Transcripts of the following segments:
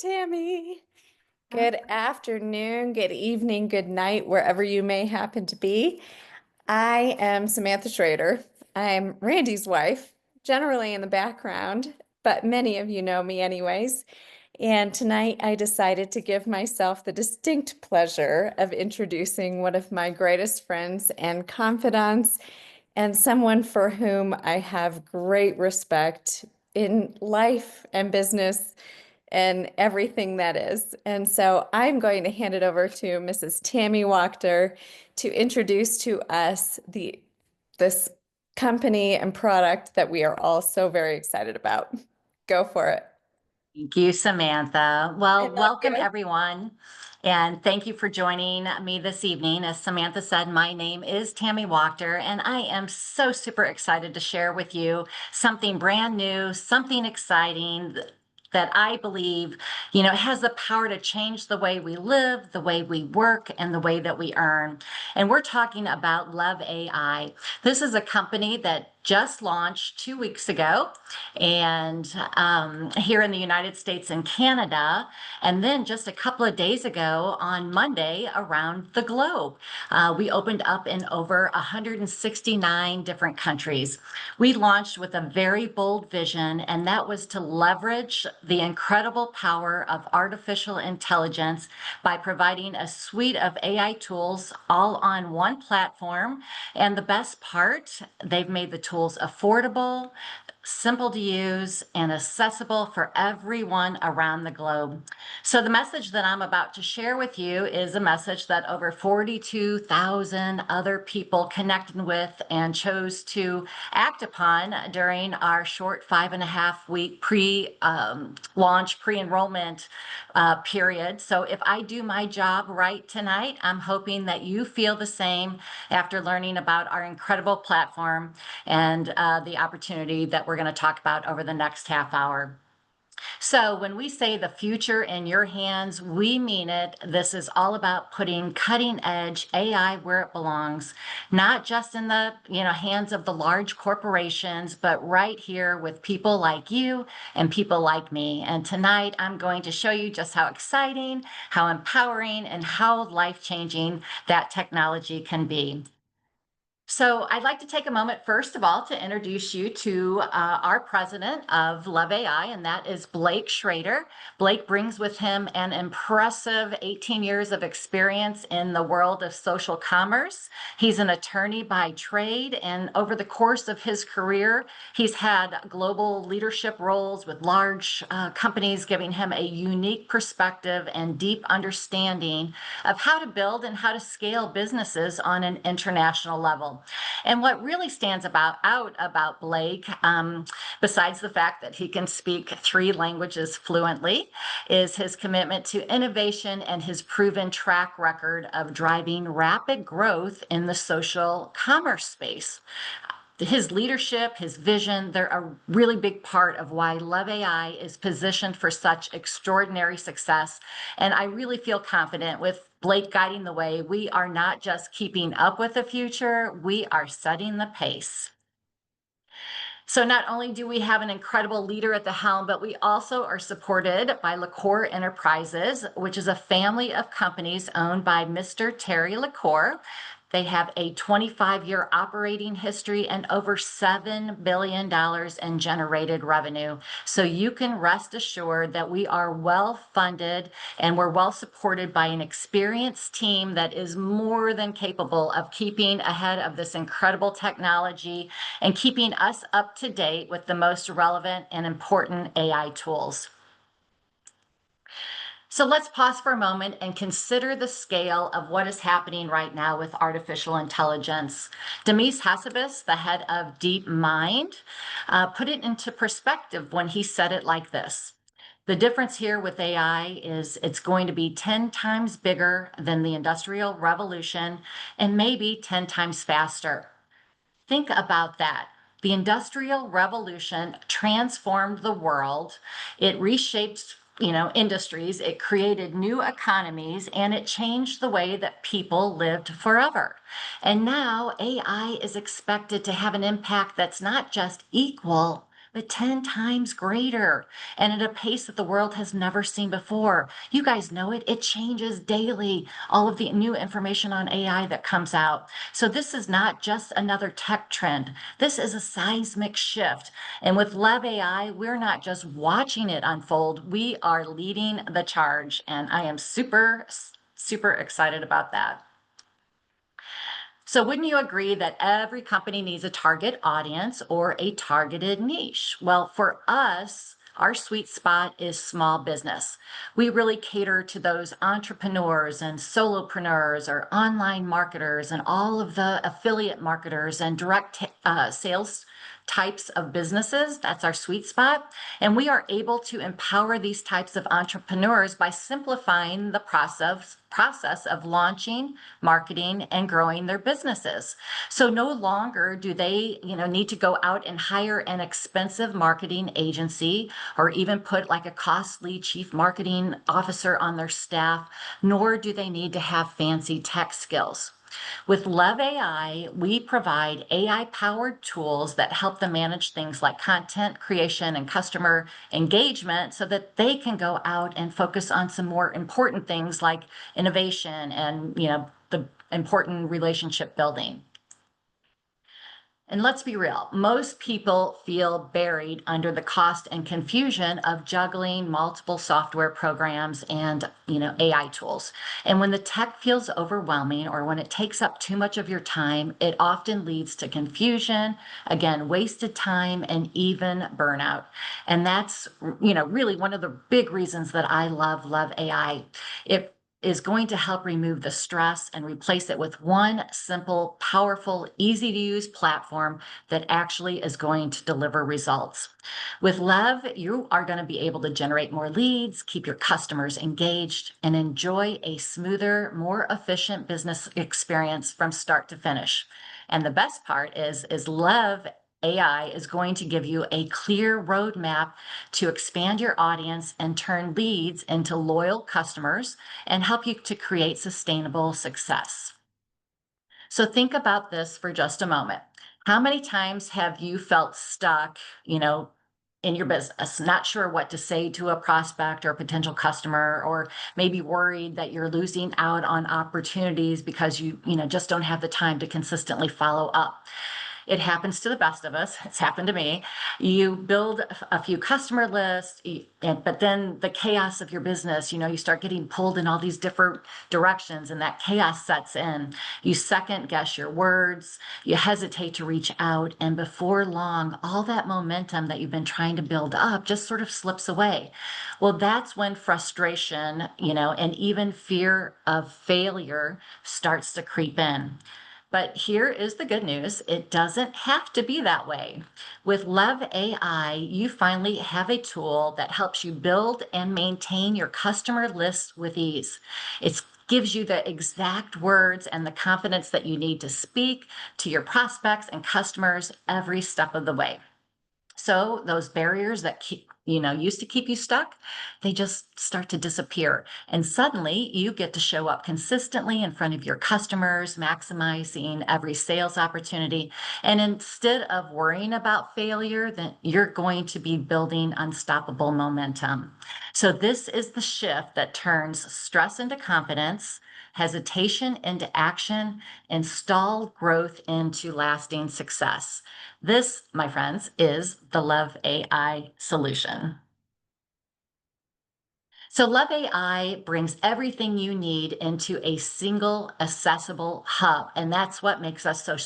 Tammy. Good afternoon, good evening, good night, wherever you may happen to be. I am Samantha Schrader. I'm Randy's wife, generally in the background, but many of you know me anyways. And tonight I decided to give myself the distinct pleasure of introducing one of my greatest friends and confidants, and someone for whom I have great respect in life and business and everything that is. And so I'm going to hand it over to Mrs. Tammy Wachter to introduce to us this company and product that we are all so very excited about. Go for it. Thank you, Samantha. I Well, love welcome you. everyone, and thank you for joining me this evening. As Samantha said, my name is Tammy Wachter, and I am so super excited to share with you something brand new, something exciting that I believe, has the power to change the way we live, the way we work, and the way that we earn. And we're talking about LevAi. This is a company that just launched 2 weeks ago, and here in the United States and Canada, and then just a couple of days ago on Monday around the globe. We opened up in over 169 different countries. We launched with a very bold vision, and that was to leverage the incredible power of artificial intelligence by providing a suite of AI tools all on one platform. And the best part, they've made the tools affordable, simple to use, and accessible for everyone around the globe. So the message that I'm about to share with you is a message that over 42,000 other people connected with and chose to act upon during our short 5.5 week pre-launch, pre-enrollment period. So if I do my job right tonight, I'm hoping that you feel the same after learning about our incredible platform and the opportunity that we're going to talk about over the next half hour. So when we say the future in your hands, we mean it. This is all about putting cutting edge AI where it belongs, not just in the hands of the large corporations, but right here with people like you and people like me. And tonight I'm going to show you just how exciting, how empowering, and how life-changing that technology can be. So I'd like to take a moment, first of all, to introduce you to our president of LevAi, and that is Blake Schrader. Blake brings with him an impressive 18 years of experience in the world of social commerce. He's an attorney by trade, and over the course of his career, he's had global leadership roles with large companies, giving him a unique perspective and deep understanding of how to build and how to scale businesses on an international level. And what really stands out about Blake, besides the fact that he can speak 3 languages fluently, is his commitment to innovation and his proven track record of driving rapid growth in the social commerce space. His leadership, his vision, they're a really big part of why LevAi is positioned for such extraordinary success. And I really feel confident with Blake guiding the way. We are not just keeping up with the future, we are setting the pace. So not only do we have an incredible leader at the helm, but we also are supported by LaCour Enterprises, which is a family of companies owned by Mr. Terry LaCour. They have a 25-year operating history and over $7 billion in generated revenue. So you can rest assured that we are well funded and we're well supported by an experienced team that is more than capable of keeping ahead of this incredible technology and keeping us up to date with the most relevant and important AI tools. So let's pause for a moment and consider the scale of what is happening right now with artificial intelligence. Demis Hassabis, the head of DeepMind, put it into perspective when he said it like this. The difference here with AI is it's going to be 10 times bigger than the Industrial Revolution and maybe 10 times faster. Think about that. The Industrial Revolution transformed the world. It reshaped industries, it created new economies, and it changed the way that people lived forever. And now AI is expected to have an impact that's not just equal, but 10 times greater and at a pace that the world has never seen before. You guys know it. It changes daily, all of the new information on AI that comes out. So this is not just another tech trend. This is a seismic shift. And with LevAi, we're not just watching it unfold, we are leading the charge. And I am super, super excited about that. So wouldn't you agree that every company needs a target audience or a targeted niche? Well, for us, our sweet spot is small business. We really cater to those entrepreneurs and solopreneurs or online marketers and all of the affiliate marketers and direct sales types of businesses. That's our sweet spot. And we are able to empower these types of entrepreneurs by simplifying the process of launching, marketing, and growing their businesses. So no longer do they, need to go out and hire an expensive marketing agency or even put like a costly chief marketing officer on their staff, nor do they need to have fancy tech skills. With LevAi, we provide AI-powered tools that help them manage things like content creation and customer engagement so that they can go out and focus on some more important things like innovation and, the important relationship building. And let's be real, most people feel buried under the cost and confusion of juggling multiple software programs and, AI tools. And when the tech feels overwhelming or when it takes up too much of your time, it often leads to confusion, again, wasted time, and even burnout. And that's, really one of the big reasons that I love AI. It is going to help remove the stress and replace it with one simple, powerful, easy to use platform that actually is going to deliver results. With Lev, you are going to be able to generate more leads, keep your customers engaged, and enjoy a smoother, more efficient business experience from start to finish. And the best part is Lev AI is going to give you a clear roadmap to expand your audience and turn leads into loyal customers and help you to create sustainable success. So think about this for just a moment. How many times have you felt stuck, in your business, not sure what to say to a prospect or a potential customer, or maybe worried that you're losing out on opportunities because you just don't have the time to consistently follow up? It happens to the best of us. It's happened to me. You build a few customer lists, but then the chaos of your business, you start getting pulled in all these different directions and that chaos sets in. You second guess your words, you hesitate to reach out, and before long, all that momentum that you've been trying to build up just sort of slips away. Well, that's when frustration, and even fear of failure starts to creep in. But here is the good news. It doesn't have to be that way. With LevAi, you finally have a tool that helps you build and maintain your customer list with ease. It gives you the exact words and the confidence that you need to speak to your prospects and customers every step of the way. So those barriers that used to keep you stuck, they just start to disappear. And suddenly you get to show up consistently in front of your customers, maximizing every sales opportunity. And instead of worrying about failure, then you're going to be building unstoppable momentum. So this is the shift that turns stress into confidence, hesitation into action, and stalled growth into lasting success. This, my friends, is the LevAi solution. So LevAi brings everything you need into a single accessible hub, and that's what makes us so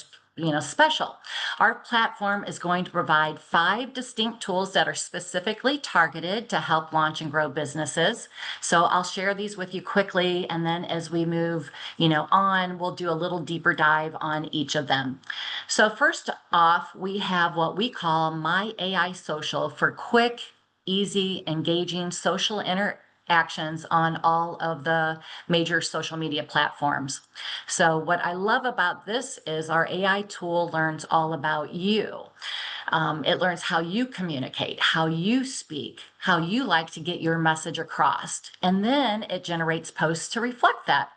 special. Our platform is going to provide 5 distinct tools that are specifically targeted to help launch and grow businesses. So I'll share these with you quickly, and then as we move on, we'll do a little deeper dive on each of them. So first off, we have what we call My AI Social for quick, easy, engaging social interactions on all of the major social media platforms. So what I love about this is our AI tool learns all about you. It learns how you communicate, how you speak, how you like to get your message across. And then it generates posts to reflect that.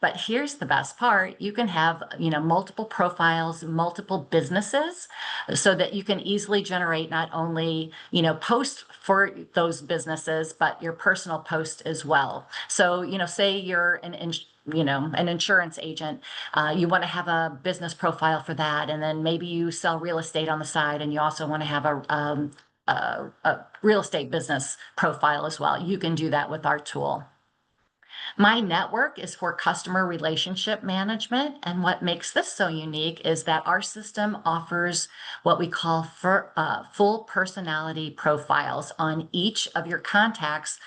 But here's the best part. You can have, multiple profiles, multiple businesses, so that you can easily generate not only, posts for those businesses, but your personal post as well. So, say you're an insurance agent, you want to have a business profile for that, and then maybe you sell real estate on the side, and you also want to have a real estate business profile as well. You can do that with our tool. My network is for customer relationship management. And what makes this so unique is that our system offers what we call full personality profiles on each of your contacts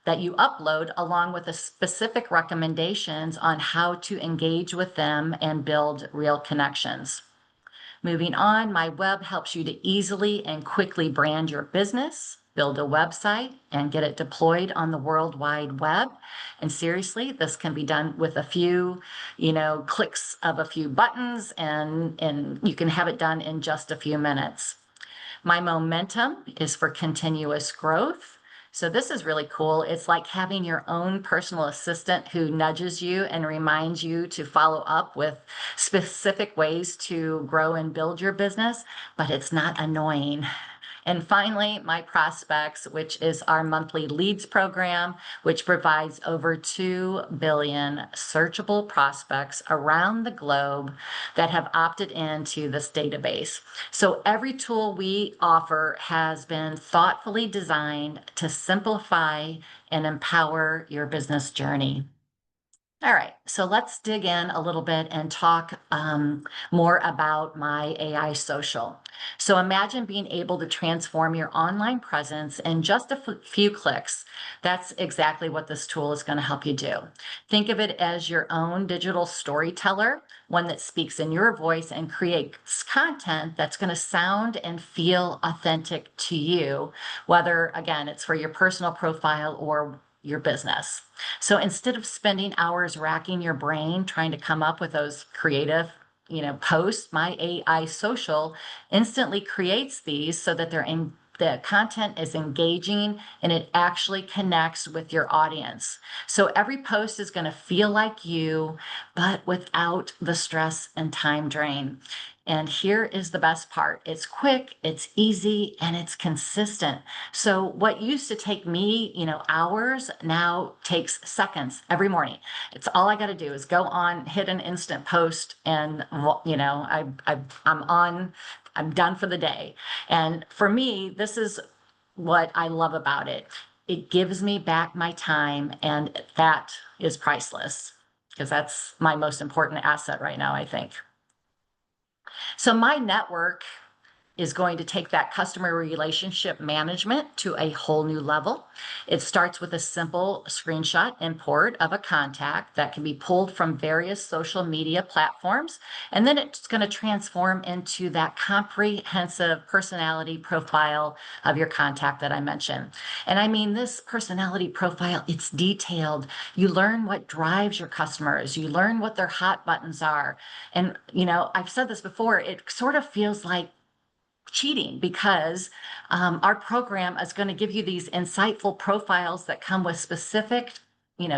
that you upload, along with the specific recommendations on how to engage with them and build real connections. Moving on, my web helps you to easily and quickly brand your business, build a website, and get it deployed on the World Wide Web. And seriously, this can be done with a few, clicks of a few buttons, and you can have it done in just a few minutes. My momentum is for continuous growth. So this is really cool. It's like having your own personal assistant who nudges you and reminds you to follow up with specific ways to grow and build your business, but it's not annoying. And finally, my prospects, which is our monthly leads program, which provides over 2 billion searchable prospects around the globe that have opted into this database. So every tool we offer has been thoughtfully designed to simplify and empower your business journey. All right, so let's dig in a little bit and talk more about my AI social. So imagine being able to transform your online presence in just a few clicks. That's exactly what this tool is going to help you do. Think of it as your own digital storyteller, one that speaks in your voice and creates content that's going to sound and feel authentic to you, whether, again, it's for your personal profile or your business. So instead of spending hours racking your brain trying to come up with those creative, posts, my AI social instantly creates these so that the content is engaging and it actually connects with your audience. So every post is going to feel like you, but without the stress and time drain. And here is the best part. It's quick, it's easy, and it's consistent. So what used to take me, hours now takes seconds every morning. It's all I got to do is go on, hit an instant post, and I'm done for the day. And for me, this is what I love about it. It gives me back my time, and that is priceless because that's my most important asset right now, I think. So my network is going to take that customer relationship management to a whole new level. It starts with a simple screenshot import of a contact that can be pulled from various social media platforms. And then it's going to transform into that comprehensive personality profile of your contact that I mentioned. And I mean, this personality profile, it's detailed. You learn what drives your customers. You learn what their hot buttons are. And, I've said this before, it sort of feels like cheating because our program is going to give you these insightful profiles that come with specific,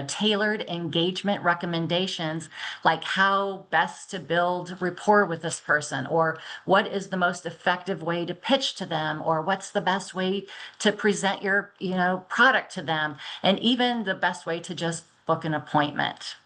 tailored engagement recommendations, like how best to build rapport with this person, or what is the most effective way to pitch to them, or what's the best way to present your, product to them, and even the best way to just book an appointment.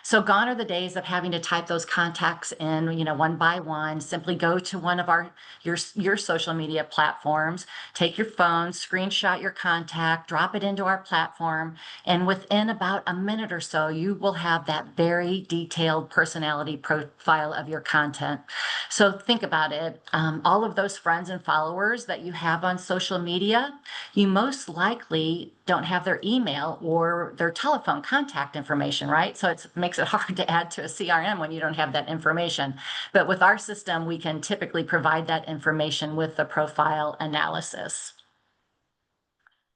So gone are the days of having to type those contacts in, one by one. Simply go to one of your social media platforms, take your phone, screenshot your contact, drop it into our platform, and within about a minute or so, you will have that very detailed personality profile of your content. So think about it. All of those friends and followers that you have on social media, you most likely don't have their email or their telephone contact information, right? So it makes it hard to add to a CRM when you don't have that information. But with our system, we can typically provide that information with the profile analysis.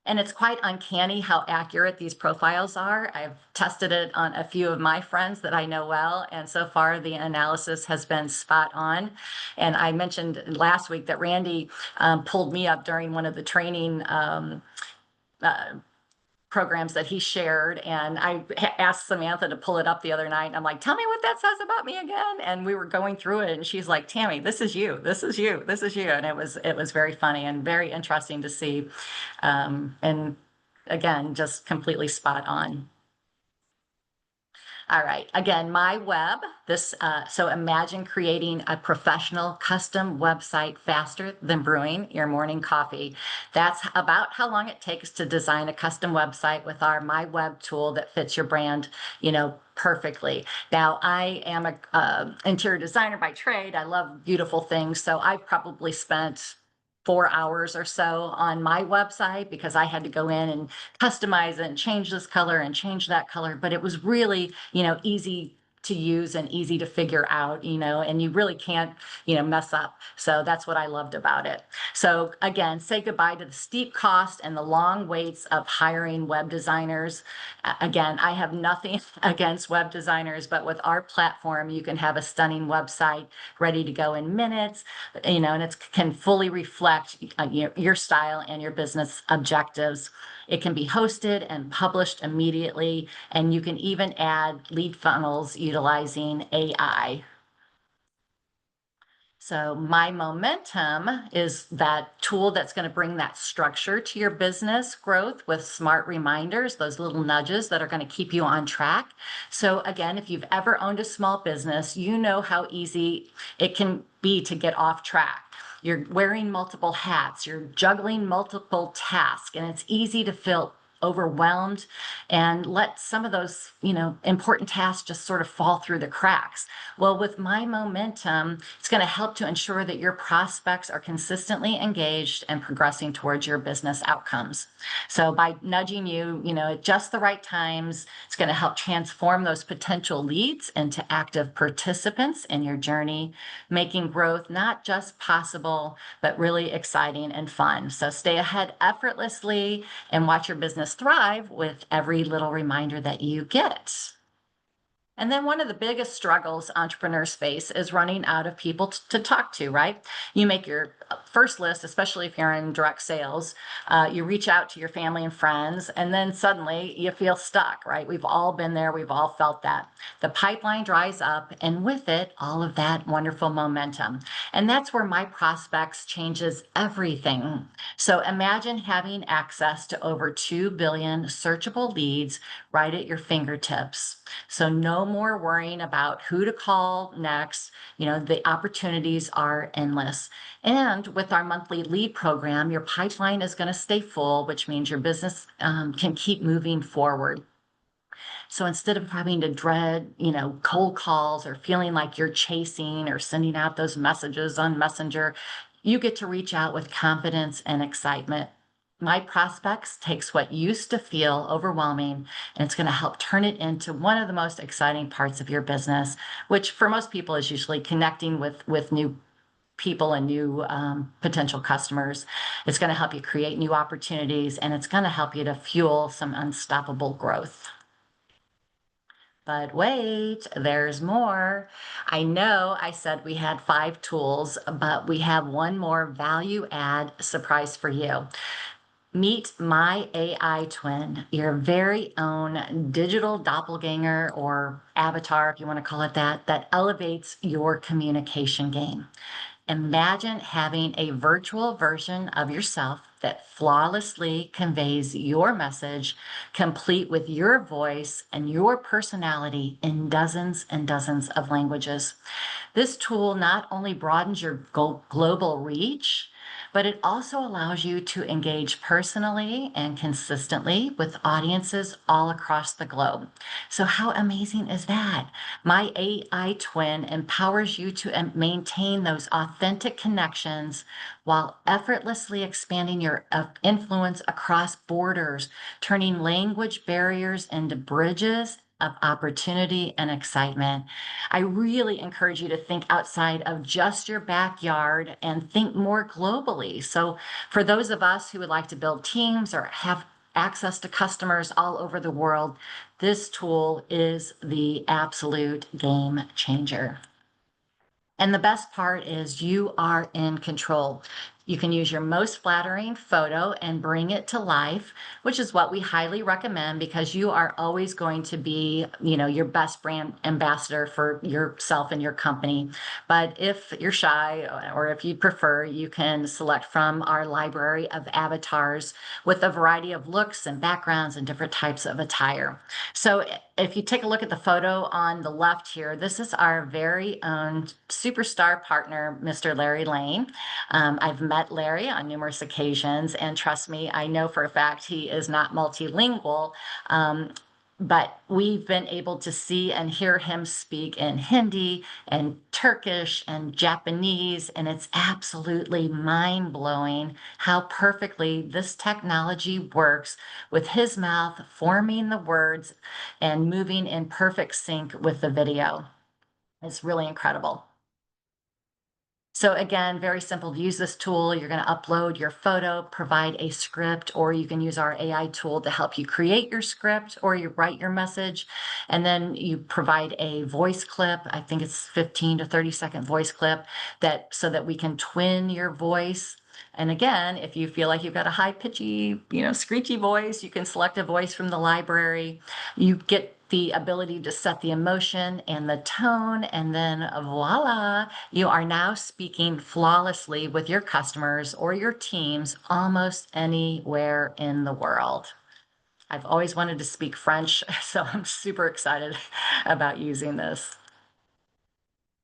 And it's quite uncanny how accurate these profiles are. I've tested it on a few of my friends that I know well, and so far the analysis has been spot on. And I mentioned last week that Randy pulled me up during one of the training uh, programs that he shared, and I asked Samantha to pull it up the other night, and I'm like, tell me what that says about me again. And we were going through it, and she's like, Tammy, this is you, this is you, this is you. And it was very funny and very interesting to see, and again, just completely spot on. All right. Again, my web. So imagine creating a professional custom website faster than brewing your morning coffee. That's about how long it takes to design a custom website with our My Web tool that fits your brand, perfectly. Now, I am a interior designer by trade. I love beautiful things, so I've probably spent 4 hours or so on my website because I had to go in and customize it and change this color and change that color. But it was really, easy to use and easy to figure out, and you really can't, mess up. So that's what I loved about it. So again, say goodbye to the steep cost and the long waits of hiring web designers. Again, I have nothing against web designers, but with our platform, you can have a stunning website ready to go in minutes, and it can fully reflect your style and your business objectives. It can be hosted and published immediately, and you can even add lead funnels utilizing AI. So My Momentum is that tool that's going to bring that structure to your business growth with smart reminders, those little nudges that are going to keep you on track. So again, if you've ever owned a small business, you know how easy it can be to get off track. You're wearing multiple hats, you're juggling multiple tasks, and it's easy to feel overwhelmed and let some of those, important tasks just sort of fall through the cracks. Well, with My Momentum, it's going to help to ensure that your prospects are consistently engaged and progressing towards your business outcomes. So by nudging you, at just the right times, it's going to help transform those potential leads into active participants in your journey, making growth not just possible, but really exciting and fun. So stay ahead effortlessly and watch your business thrive with every little reminder that you get. And then one of the biggest struggles entrepreneurs face is running out of people to talk to, right? You make your first list, especially if you're in direct sales, you reach out to your family and friends, and then suddenly you feel stuck, right? We've all been there. We've all felt that. The pipeline dries up, and with it, all of that wonderful momentum. And that's where My Prospects changes everything. So imagine having access to over 2 billion searchable leads right at your fingertips. So no more worrying about who to call next. The opportunities are endless. And with our monthly lead program, your pipeline is going to stay full, which means your business can keep moving forward. So instead of having to dread, cold calls or feeling like you're chasing or sending out those messages on Messenger, you get to reach out with confidence and excitement. My Prospects takes what used to feel overwhelming, and it's going to help turn it into one of the most exciting parts of your business, which for most people is usually connecting with new people and new potential customers. It's going to help you create new opportunities, and it's going to help you to fuel some unstoppable growth. But wait, there's more. I know I said we had 5 tools, but we have one more value add surprise for you. Meet My AI Twin, your very own digital doppelganger or avatar, if you want to call it that, that elevates your communication game. Imagine having a virtual version of yourself that flawlessly conveys your message, complete with your voice and your personality in dozens and dozens of languages. This tool not only broadens your global reach, but it also allows you to engage personally and consistently with audiences all across the globe. So, how amazing is that? My AI twin empowers you to maintain those authentic connections while effortlessly expanding your influence across borders, turning language barriers into bridges of opportunity and excitement. I really encourage you to think outside of just your backyard and think more globally. So, for those of us who would like to build teams or have access to customers all over the world, this tool is the absolute game changer. And the best part is you are in control. You can use your most flattering photo and bring it to life, which is what we highly recommend because you are always going to be, your best brand ambassador for yourself and your company. But if you're shy or if you prefer, you can select from our library of avatars with a variety of looks and backgrounds and different types of attire. So if you take a look at the photo on the left here, this is our very own superstar partner, Mr. Larry Lane. I've met Larry on numerous occasions, and trust me, I know for a fact he is not multilingual. But we've been able to see and hear him speak in Hindi and Turkish and Japanese, and it's absolutely mind blowing how perfectly this technology works with his mouth forming the words and moving in perfect sync with the video. It's really incredible. So again, very simple to use this tool. You're going to upload your photo, provide a script, or you can use our AI tool to help you create your script or you write your message. And then you provide a voice clip. I think it's 15 to 30-second voice clip so that we can twin your voice. And again, if you feel like you've got a high pitchy, screechy voice, you can select a voice from the library. You get the ability to set the emotion and the tone, and then voila, you are now speaking flawlessly with your customers or your teams almost anywhere in the world. I've always wanted to speak French, so I'm super excited about using this.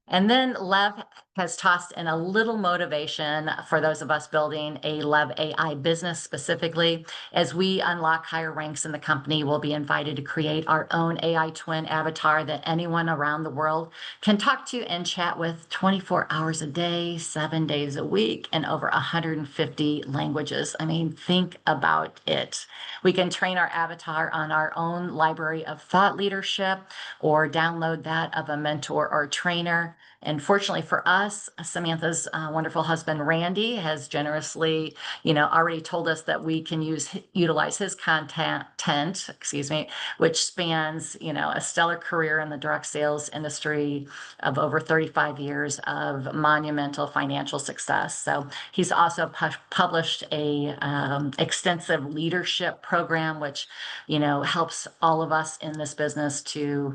And then Lev has tossed in a little motivation for those of us building a LevAi business specifically. As we unlock higher ranks in the company, we'll be invited to create our own AI twin avatar that anyone around the world can talk to and chat with 24 hours a day, 7 days a week, in over 150 languages. I mean, think about it. We can train our avatar on our own library of thought leadership or download that of a mentor or trainer. And fortunately for us, Samantha's wonderful husband, Randy, has generously, already told us that we can utilize his content, which spans, a stellar career in the direct sales industry of over 35 years of monumental financial success. So he's also published a extensive leadership program, which, helps all of us in this business to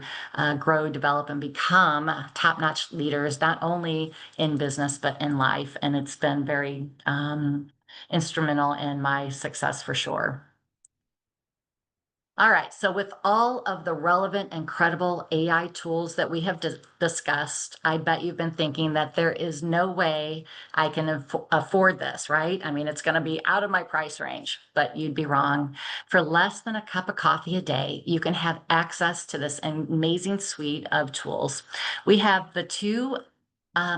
grow, develop, and become top-notch leaders, not only in business, but in life. And it's been very instrumental in my success for sure. All right, so with all of the relevant and credible AI tools that we have discussed, I bet you've been thinking that there is no way I can afford this, right? I mean, it's going to be out of my price range, but you'd be wrong. For less than a cup of coffee a day, you can have access to this amazing suite of tools. We have the two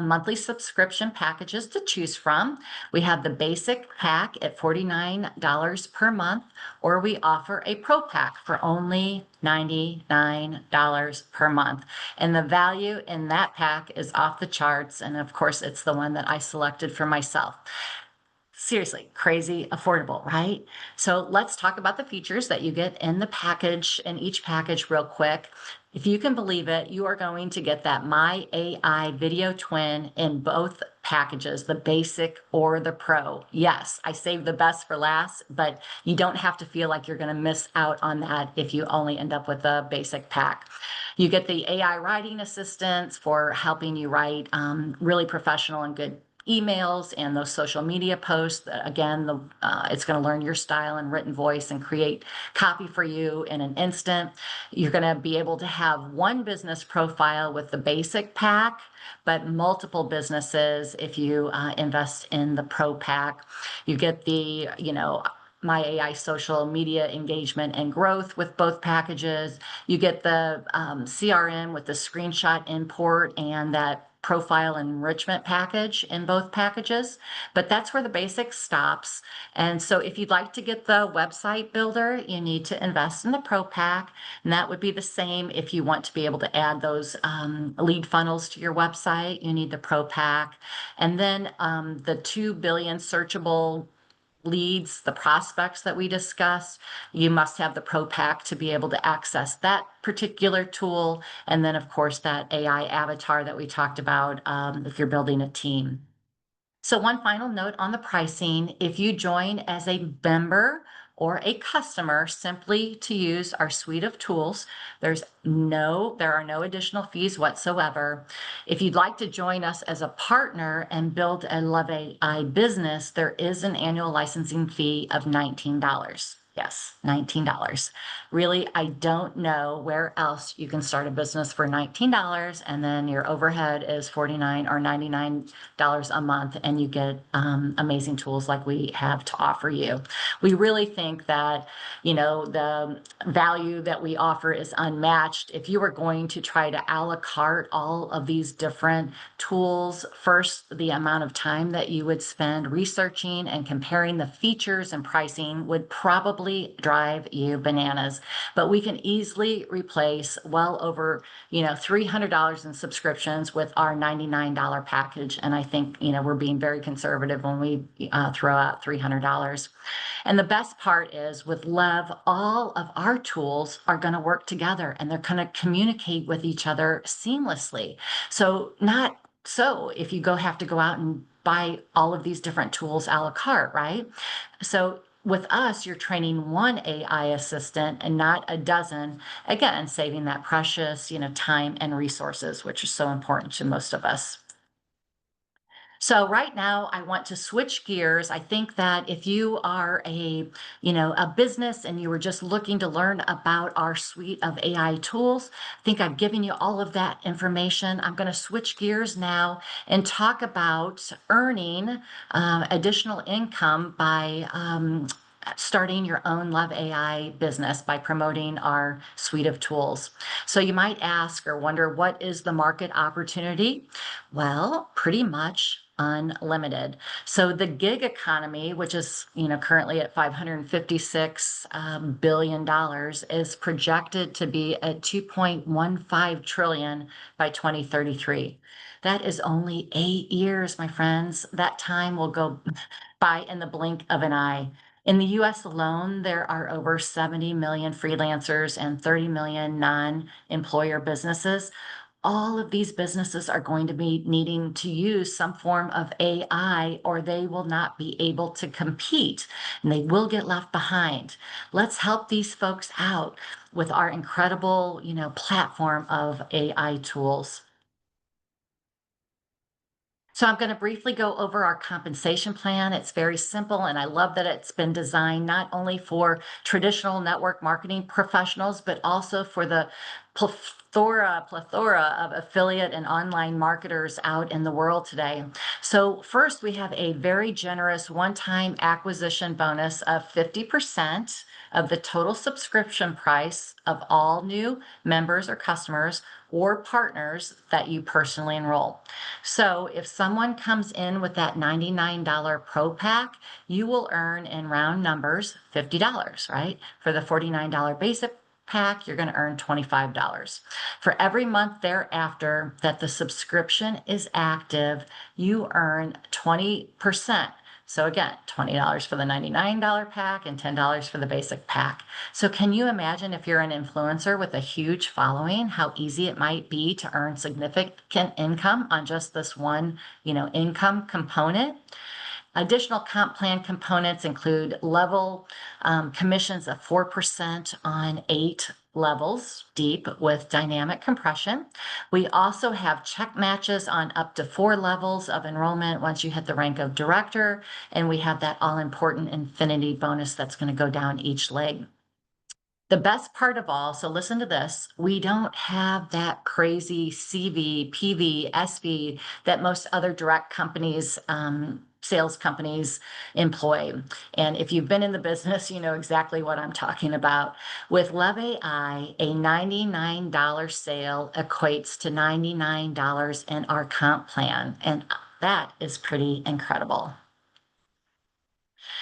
monthly subscription packages to choose from. We have the basic pack at $49 per month, or we offer a pro pack for only $99 per month. And the value in that pack is off the charts. And of course, it's the one that I selected for myself. Seriously, crazy affordable, right? So let's talk about the features that you get in the package, in each package real quick. If you can believe it, you are going to get that My AI video twin in both packages, the basic or the pro. Yes, I saved the best for last, but you don't have to feel like you're going to miss out on that if you only end up with a basic pack. You get the AI writing assistance for helping you write really professional and good emails and those social media posts. Again, it's going to learn your style and written voice and create copy for you in an instant. You're going to be able to have one business profile with the basic pack, but multiple businesses if you invest in the pro pack. You get the, My AI social media engagement and growth with both packages. You get the CRM with the screenshot import and that profile enrichment package in both packages, but that's where the basics stops. And so if you'd like to get the website builder, you need to invest in the Pro Pack. And that would be the same if you want to be able to add those lead funnels to your website, you need the Pro Pack. And then the 2 billion searchable leads, the prospects that we discussed, you must have the Pro Pack to be able to access that particular tool. And then, of course, that AI avatar that we talked about if you're building a team. So one final note on the pricing, if you join as a member or a customer simply to use our suite of tools, there are no additional fees whatsoever. If you'd like to join us as a partner and build a LevAi business, there is an annual licensing fee of $19. Yes, $19. Really, I don't know where else you can start a business for $19 and then your overhead is $49 or $99 a month and you get amazing tools like we have to offer you. We really think that, the value that we offer is unmatched. If you were going to try to a la carte all of these different tools, first, the amount of time that you would spend researching and comparing the features and pricing would probably drive you bananas. But we can easily replace well over, $300 in subscriptions with our $99 package. And I think, we're being very conservative when we throw out $300. And the best part is with Lev, all of our tools are going to work together and they're going to communicate with each other seamlessly. So not so if you have to go out and buy all of these different tools a la carte, right? So with us, you're training one AI assistant and not a dozen, again, saving that precious, time and resources, which is so important to most of us. So right now I want to switch gears. I think that if you are a business and you were just looking to learn about our suite of AI tools, I think I've given you all of that information. I'm going to switch gears now and talk about earning additional income by starting your own LevAi business by promoting our suite of tools. So you might ask or wonder, what is the market opportunity? Well, pretty much unlimited. So the gig economy, which is currently at $556 billion, is projected to be at 2.15 trillion by 2033. That is only 8 years, my friends. That time will go by in the blink of an eye. In the US alone, there are over 70 million freelancers and 30 million non-employer businesses. All of these businesses are going to be needing to use some form of AI or they will not be able to compete and they will get left behind. Let's help these folks out with our incredible, platform of AI tools. So I'm going to briefly go over our compensation plan. It's very simple, and I love that it's been designed not only for traditional network marketing professionals, but also for the plethora of affiliate and online marketers out in the world today. So first, we have a very generous one-time acquisition bonus of 50% of the total subscription price of all new members or customers or partners that you personally enroll. So if someone comes in with that $99 Pro Pack, you will earn in round numbers $50, right? For the $49 basic pack, you're going to earn $25. For every month thereafter that the subscription is active, you earn 20%. So again, $20 for the $99 pack and $10 for the basic pack. So can you imagine if you're an influencer with a huge following, how easy it might be to earn significant income on just this one, income component? Additional comp plan components include level commissions of 4% on 8 levels deep with dynamic compression. We also have check matches on up to 4 levels of enrollment once you hit the rank of director, and we have that all-important infinity bonus that's going to go down each leg. The best part of all, so listen to this, we don't have that crazy CV, PV, SV that most other direct companies sales companies employ. And if you've been in the business, you know exactly what I'm talking about. With LevAi, a $99 sale equates to $99 in our comp plan. And that is pretty incredible.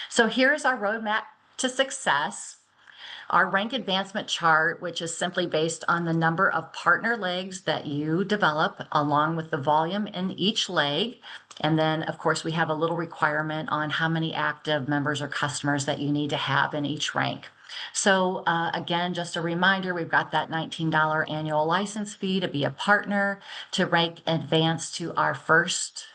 So here's our roadmap to success. Our rank advancement chart, which is simply based on the number of partner legs that you develop along with the volume in each leg. And then, of course, we have a little requirement on how many active members or customers that you need to have in each rank. So again, just a reminder, we've got that $19 annual license fee to be a partner, to rank advance to our first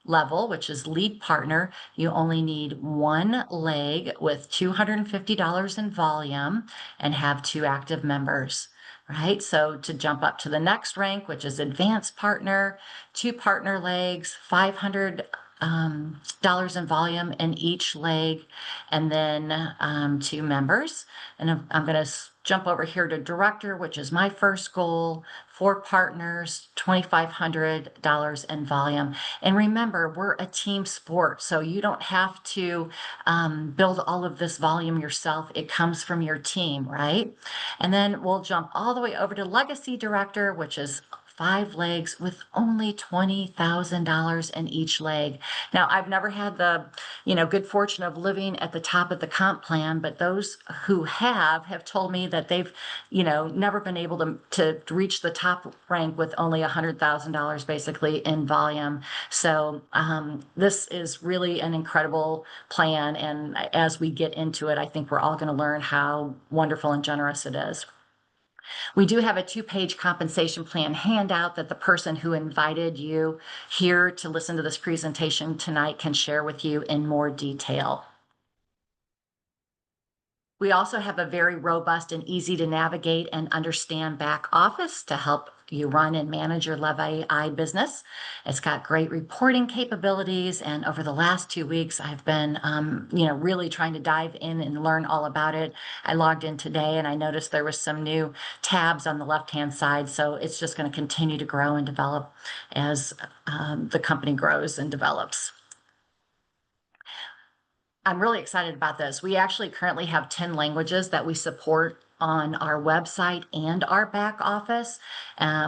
level, which is lead partner. You only need one leg with $250 in volume and have 2 active members, right? So to jump up to the next rank, which is advanced partner, 2 partner legs, $500 dollars in volume in each leg, and then 2 members. And I'm going to jump over here to director, which is my first goal, 4 partners, $2,500 in volume. And remember, we're a team sport, so you don't have to build all of this volume yourself. It comes from your team, right? And then we'll jump all the way over to legacy director, which is 5 legs with only $20,000 in each leg. Now, I've never had the, good fortune of living at the top of the comp plan, but those who have told me that they've, never been able to reach the top rank with only $100,000 basically in volume. So this is really an incredible plan. And as we get into it, I think we're all going to learn how wonderful and generous it is. We do have a 2-page compensation plan handout that the person who invited you here to listen to this presentation tonight can share with you in more detail. We also have a very robust and easy to navigate and understand back office to help you run and manage your LevAi business. It's got great reporting capabilities, and over the last 2 weeks, I've been, really trying to dive in and learn all about it. I logged in today, and I noticed there was some new tabs on the left-hand side, so it's just going to continue to grow and develop as the company grows and develops. I'm really excited about this. We actually currently have 10 languages that we support on our website and our back office,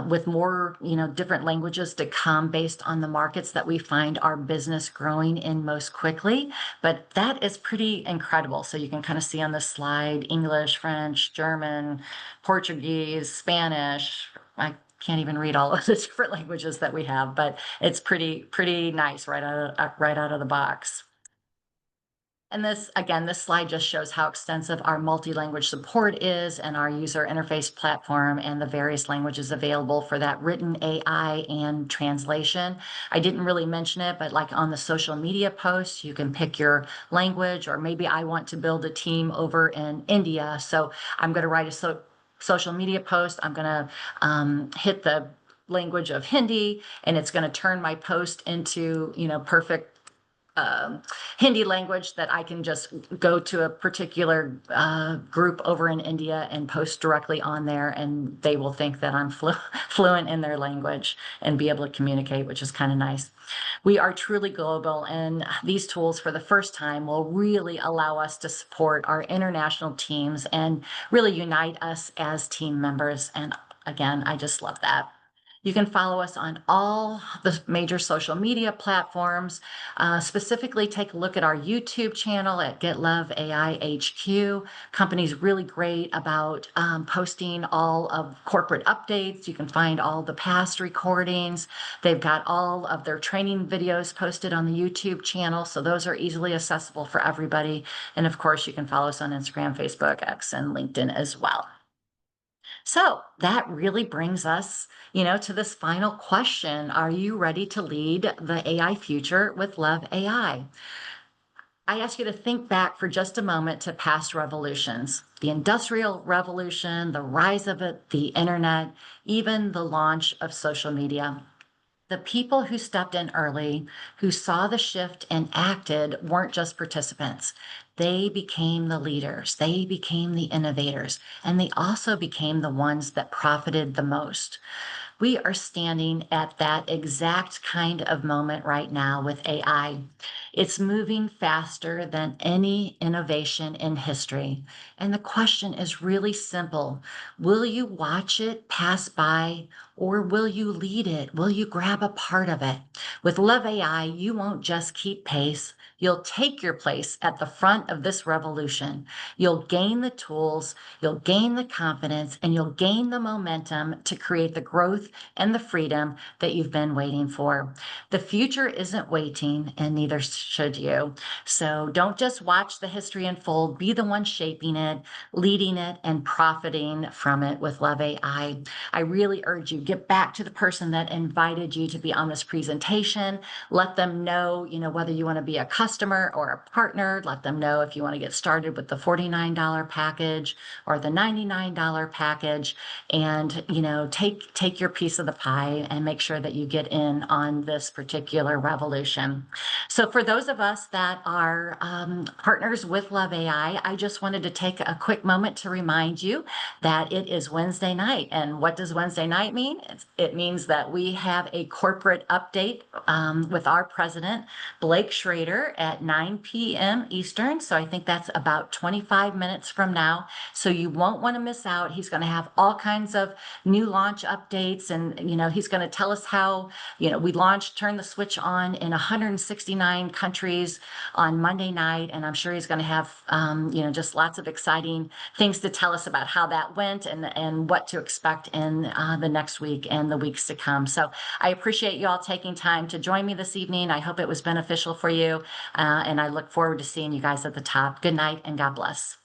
with more, different languages to come based on the markets that we find our business growing in most quickly. But that is pretty incredible. So you can kind of see on this slide, English, French, German, Portuguese, Spanish. I can't even read all of the different languages that we have, but it's pretty nice right out of the box. And this slide just shows how extensive our multi-language support is and our user interface platform and the various languages available for that written AI and translation. I didn't really mention it, but like on the social media posts, you can pick your language, or maybe I want to build a team over in India. So I'm going to write a social media post. I'm going to hit the language of Hindi, and it's going to turn my post into, perfect Hindi language that I can just go to a particular group over in India and post directly on there, and they will think that I'm fluent in their language and be able to communicate, which is kind of nice. We are truly global, and these tools for the first time will really allow us to support our international teams and really unite us as team members. And again, I just love that. You can follow us on all the major social media platforms. Specifically, take a look at our YouTube channel at Get LevAi HQ. Company's really great about posting all of corporate updates. You can find all the past recordings. They've got all of their training videos posted on the YouTube channel, so those are easily accessible for everybody. And of course, you can follow us on Instagram, Facebook, X, and LinkedIn as well. So that really brings us, to this final question. Are you ready to lead the AI future with LevAi? I ask you to think back for just a moment to past revolutions, the Industrial Revolution, the rise of it, the internet, even the launch of social media. The people who stepped in early, who saw the shift and acted, weren't just participants. They became the leaders, they became the innovators, and they also became the ones that profited the most. We are standing at that exact kind of moment right now with AI. It's moving faster than any innovation in history. And the question is really simple. Will you watch it pass by, or will you lead it? Will you grab a part of it? With LevAi, you won't just keep pace. You'll take your place at the front of this revolution. You'll gain the tools, you'll gain the confidence, and you'll gain the momentum to create the growth and the freedom that you've been waiting for. The future isn't waiting, and neither should you. So don't just watch the history unfold, be the one shaping it, leading it, and profiting from it with LevAi. I really urge you, get back to the person that invited you to be on this presentation. Let them know, whether you want to be a customer or a partner. Let them know if you want to get started with the $49 package or the $99 package, and take your piece of the pie and make sure that you get in on this particular revolution. So for those of us that are partners with LevAi, I just wanted to take a quick moment to remind you that it is Wednesday night. And what does Wednesday night mean? It means that we have a corporate update with our president, Blake Schrader, at 9 p.m. Eastern. So I think that's about 25 minutes from now. So you won't want to miss out. He's going to have all kinds of new launch updates, and he's going to tell us how we launched Turn the Switch on in 169 countries on Monday night, and I'm sure he's going to have just lots of exciting things to tell us about how that went and what to expect in the next week and the weeks to come. So I appreciate you all taking time to join me this evening. I hope it was beneficial for you, and I look forward to seeing you guys at the top. Good night and God bless.